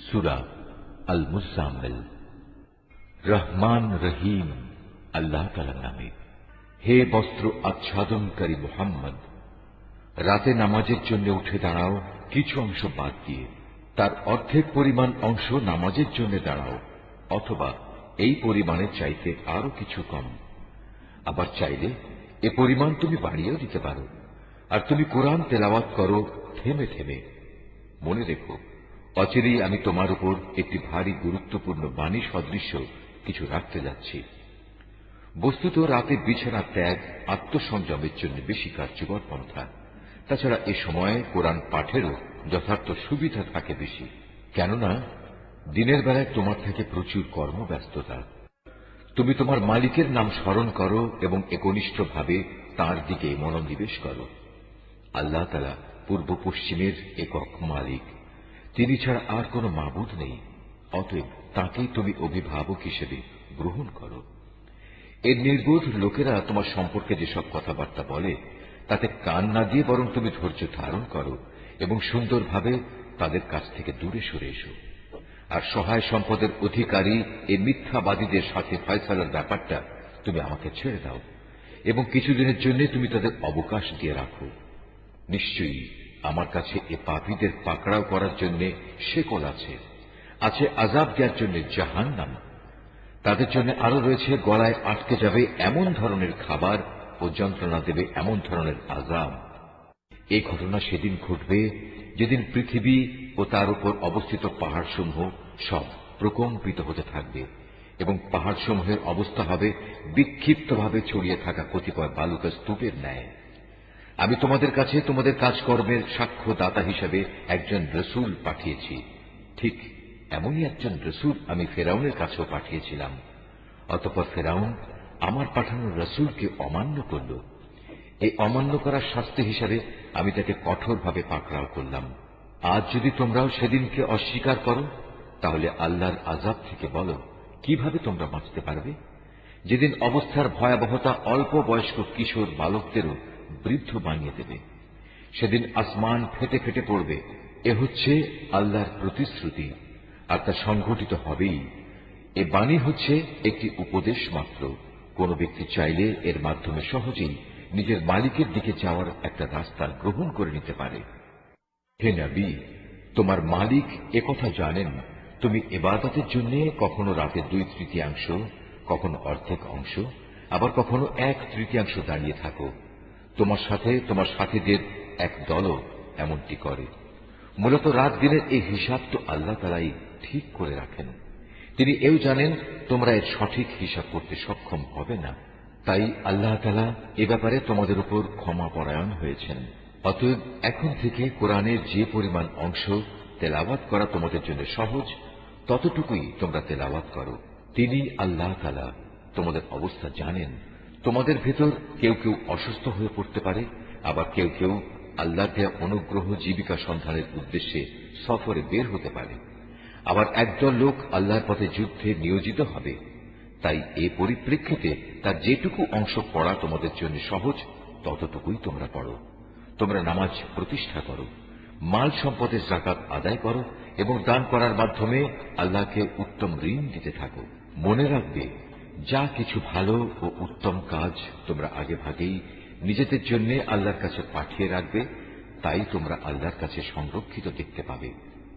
সূরা আল মুজাম্মিল। রহমান রহিম আল্লাহ তাআলার নামে। হে বস্ত্র আচ্ছাদনকারী মুহাম্মদ, রাতে নামাজের জন্য উঠে দাঁড়াও কিছু অংশ বাদ দিয়ে, তার অর্ধেক পরিমাণ অংশ নামাজের জন্য দাঁড়াও, অথবা এই পরিমাণের চাইতে আরো কিছু কম। আবার চাইলে এ পরিমাণ তুমি বাড়িয়েও দিতে পারো। আর তুমি কোরআন তেলাওয়াত করো থেমে থেমে। মনে রেখো, অচিরেই আমি তোমার উপর একটি ভারী গুরুত্বপূর্ণ বাণী সদৃশ্য কিছু রাখতে যাচ্ছি। বস্তুত রাতে বিছানা ত্যাগ আত্মসংযমের জন্য বেশি কার্যকর পন্থা। তাছাড়া এ সময়ে কোরআন পাঠেরও যথার্থ সুবিধা থাকে বেশি, কেননা দিনের বেলায় তোমার থাকে প্রচুর কর্মব্যস্ততা। তুমি তোমার মালিকের নাম স্মরণ করো এবং একনিষ্ঠভাবে তাঁর দিকে মনোনিবেশ করো। আল্লাহ তাআলা পূর্ব পশ্চিমের একক মালিক, তিনি ছাড়া আর কোনো মাবুদ নেই। অতএব তাঁকেই তুমি অভিভাবক হিসেবে গ্রহণ করো। এর নির্বোধ লোকেরা তোমার সম্পর্কে যেসব কথাবার্তা বলে তাতে কান না দিয়ে বরং তুমি ধৈর্য ধারণ করো এবং সুন্দরভাবে তাদের কাছ থেকে দূরে সরে এসো। আর সহায় সম্পদের অধিকারী এই মিথ্যাবাদীদের সাথে ফয়সালার ব্যাপারটা তুমি আমাকে ছেড়ে দাও এবং কিছুদিনের জন্য তুমি তাদের অবকাশ দিয়ে রাখো। নিশ্চয়ই আমার কাছে এ পাপীদের পাকড়াও করার জন্য শেকল আছে, আছে আযাব দেওয়ার জন্য জাহান্নাম। তাদের জন্য আরো রয়েছে গলায় আটকে যাবে এমন ধরনের খাবার ও যন্ত্রণা দেবে এমন ধরনের আযাব। এই ঘটনা সেদিন ঘটবে যেদিন পৃথিবী ও তার উপর অবস্থিত পাহাড়সমূহ সব প্রকম্পিত হতে থাকবে এবং পাহাড়সমূহের অবস্থা হবে বিক্ষিপ্তভাবে ছড়িয়ে থাকা কতিপয় বালুকা স্তূপের ন্যায়। আমি তোমাদের কাছে তোমাদের কাজকর্মের সাক্ষ্যদাতা হিসেবে একজন রসূল পাঠিয়েছি। ঠিক এমনই একজন রসূল আমি ফেরাউনের কাছেও পাঠিয়েছিলাম। অতঃপর ফেরাউন আমার পাঠানো রসূলকে অমান্য করল। এই অমান্য করার শাস্তি হিসাবে আমি তাকে কঠোরভাবে পাকড়াও করলাম। আজ যদি তোমরাও সেদিনকে অস্বীকার করো, তাহলে আল্লাহর আযাব থেকে বলো কিভাবে তোমরা বাঁচতে পারবে, যেদিন অবস্থার ভয়াবহতা অল্প বয়স্ক কিশোর বালকদেরও বৃদ্ধ বানিয়ে দেবে। সেদিন আসমান ফেটে ফেটে পড়বে। এ হচ্ছে আল্লাহর প্রতিশ্রুতি, আর তা সংঘটিত হবেই। এ বাণী হচ্ছে একটি উপদেশ মাত্র। কোন ব্যক্তি চাইলে এর মাধ্যমে সহজেই নিজের মালিকের দিকে যাওয়ার একটা রাস্তা গ্রহণ করে নিতে পারে। হে নবী, তোমার মালিক একথা জানেন তুমি ইবাদতের জন্য কখনো রাতের 2/3 কখনো অর্ধেক অংশ, আবার কখনো 1/3 দাঁড়িয়ে থাকো। তোমার সাথে তোমার সাথীদের এক দলও এমনটি করে। মূলত রাত দিনের এই হিসাব তো আল্লাহ তাআলাই ঠিক করে রাখেন। তিনি এও জানেন তোমরা এর সঠিক হিসাব করতে সক্ষম হবে না। তাই আল্লাহ তাআলা এ ব্যাপারে তোমাদের উপর ক্ষমাপরায়ণ হয়েছেন। অতএব এখন থেকে কোরআনের যে পরিমাণ অংশ তেলাওয়াত করা তোমাদের জন্য সহজ, ততটুকুই তোমরা তেলাওয়াত করো। তিনি আল্লাহ তাআলা তোমাদের অবস্থা জানেন। তোমাদের ভেতর কেউ কেউ অসুস্থ হয়ে পড়তে পারে, আবার কেউ কেউ আল্লাহর দেয়া অনুগ্রহ জীবিকা সন্ধানের উদ্দেশ্যে সফরে বের হতে পারে। আবার একদল লোক আল্লাহর পথে যুদ্ধে নিয়োজিত হবে। তাই এ পরিপ্রেক্ষিতে তার যেটুকু অংশ পড়া তোমাদের জন্য সহজ, ততটুকুই তোমরা পড়ো। তোমরা নামাজ প্রতিষ্ঠা করো, মাল সম্পদের যাকাত আদায় করো এবং দান করার মাধ্যমে আল্লাহকে উত্তম ঋণ দিতে থাকো। মনে রাখবে, যা কিছু ভালো ও উত্তম কাজ তোমরা আগে ভাগেই নিজেদের জন্য আল্লাহর কাছে পাঠিয়ে রাখবে, তাই তোমরা আল্লাহর কাছে সংরক্ষিত দেখতে পাবে।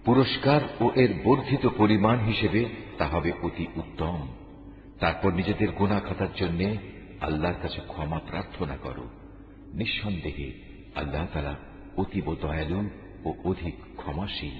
পুরস্কার ও এর বর্ধিত পরিমাণ হিসেবে তা হবে অতি উত্তম। তারপর নিজেদের গুনাহ খাতার জন্য আল্লাহর কাছে ক্ষমা প্রার্থনা করো। নিঃসন্দেহে আল্লাহ তাআলা অতীব দয়ালু ও অধিক ক্ষমাশীল।